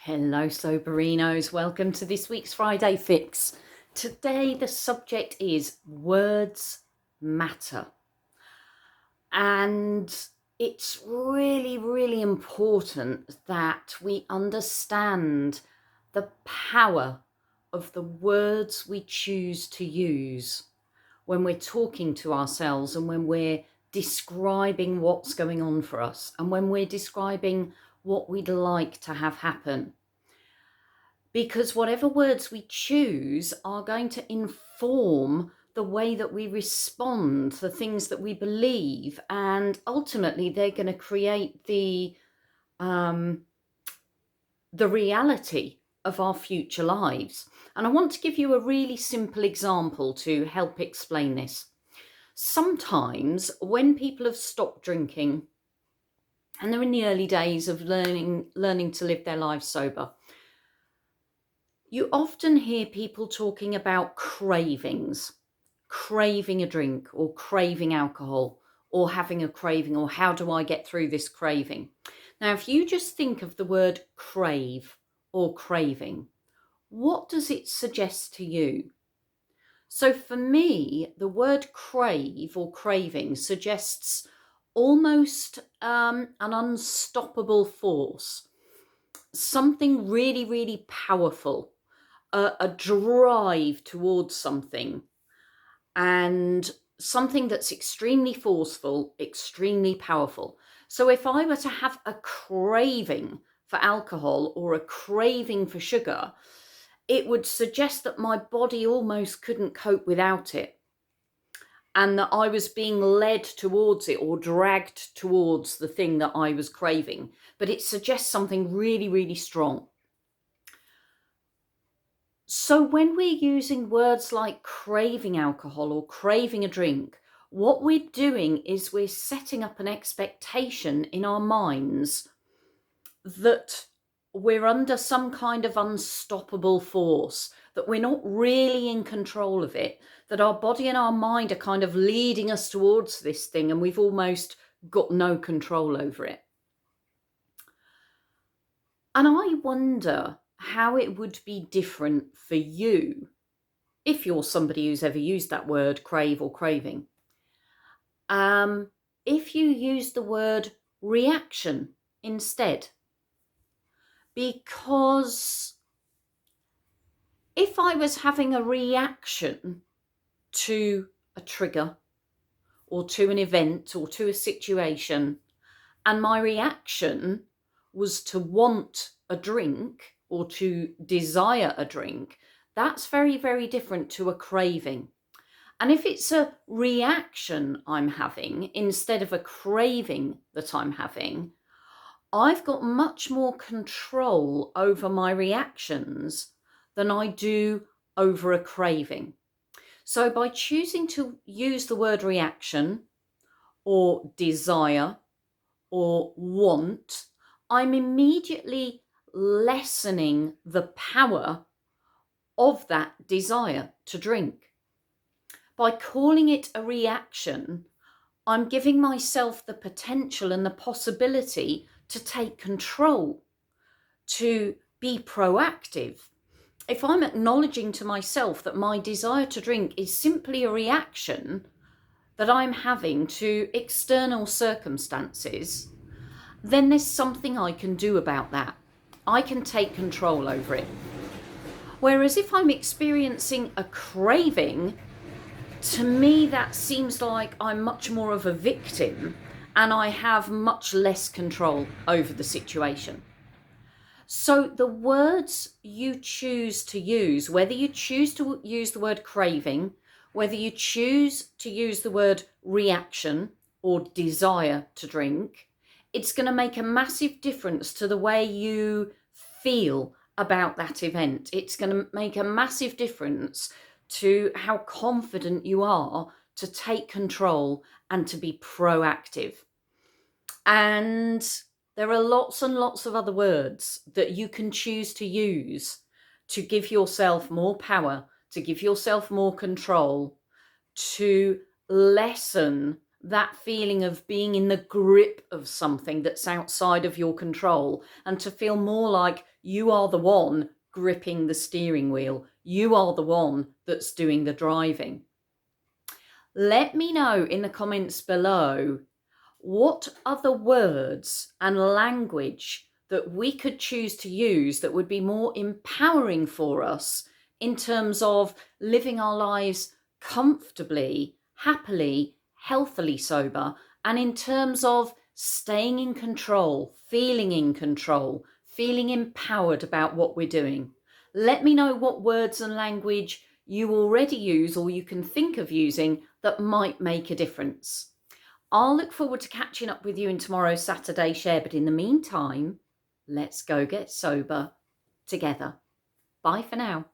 Hello, Soberinos. Welcome to this week's Friday Fix. Today, the subject is words matter. And it's really, really important that we understand the power of the words we choose to use when we're talking to ourselves and when we're describing what's going on for us and when we're describing what we'd like to have happen. Because whatever words we choose are going to inform the way that we respond, the things that we believe, and ultimately they're going to create the reality of our future lives. And I want to give you a really simple example to help explain this. Sometimes when people have stopped drinking and they're in the early days of learning to live their lives sober, you often hear people talking about cravings, craving a drink or craving alcohol or having a craving, or how do I get through this craving? Now, if you just think of the word crave or craving, what does it suggest to you? So for me, the word crave or craving suggests almost an unstoppable force, something really, really powerful, a drive towards something, and something that's extremely forceful, extremely powerful. So if I were to have a craving for alcohol or a craving for sugar, it would suggest that my body almost couldn't cope without it, and that I was being led towards it or dragged towards the thing that I was craving. But it suggests something really, really strong. So when we're using words like craving alcohol or craving a drink, what we're doing is we're setting up an expectation in our minds that we're under some kind of unstoppable force, that we're not really in control of it, that our body and our mind are kind of leading us towards this thing and we've almost got no control over it. And I wonder how it would be different for you if you're somebody who's ever used that word, crave or craving. If you use the word reaction instead. Because if I was having a reaction to a trigger or to an event or to a situation, and my reaction was to want a drink or to desire a drink, that's very, very different to a craving. And if it's a reaction I'm having instead of a craving that I'm having, I've got much more control over my reactions than I do over a craving. So by choosing to use the word reaction or desire or want, I'm immediately lessening the power of that desire to drink. By calling it a reaction, I'm giving myself the potential and the possibility to take control, to be proactive. If I'm acknowledging to myself that my desire to drink is simply a reaction that I'm having to external circumstances, then there's something I can do about that. I can take control over it. Whereas if I'm experiencing a craving, to me that seems like I'm much more of a victim and I have much less control over the situation. So the words you choose to use, whether you choose to use the word craving, whether you choose to use the word reaction or desire to drink, it's going to make a massive difference to the way you feel about that event. It's going to make a massive difference to how confident you are to take control and to be proactive. And there are lots and lots of other words that you can choose to use to give yourself more power, to give yourself more control, to lessen that feeling of being in the grip of something that's outside of your control, and to feel more like you are the one gripping the steering wheel. You are the one that's doing the driving. Let me know in the comments below what other words and language that we could choose to use that would be more empowering for us in terms of living our lives comfortably, happily, healthily sober, and in terms of staying in control, feeling empowered about what we're doing. Let me know what words and language you already use or you can think of using that might make a difference. I'll look forward to catching up with you in tomorrow's Saturday Share, but in the meantime, let's go get sober together. Bye for now.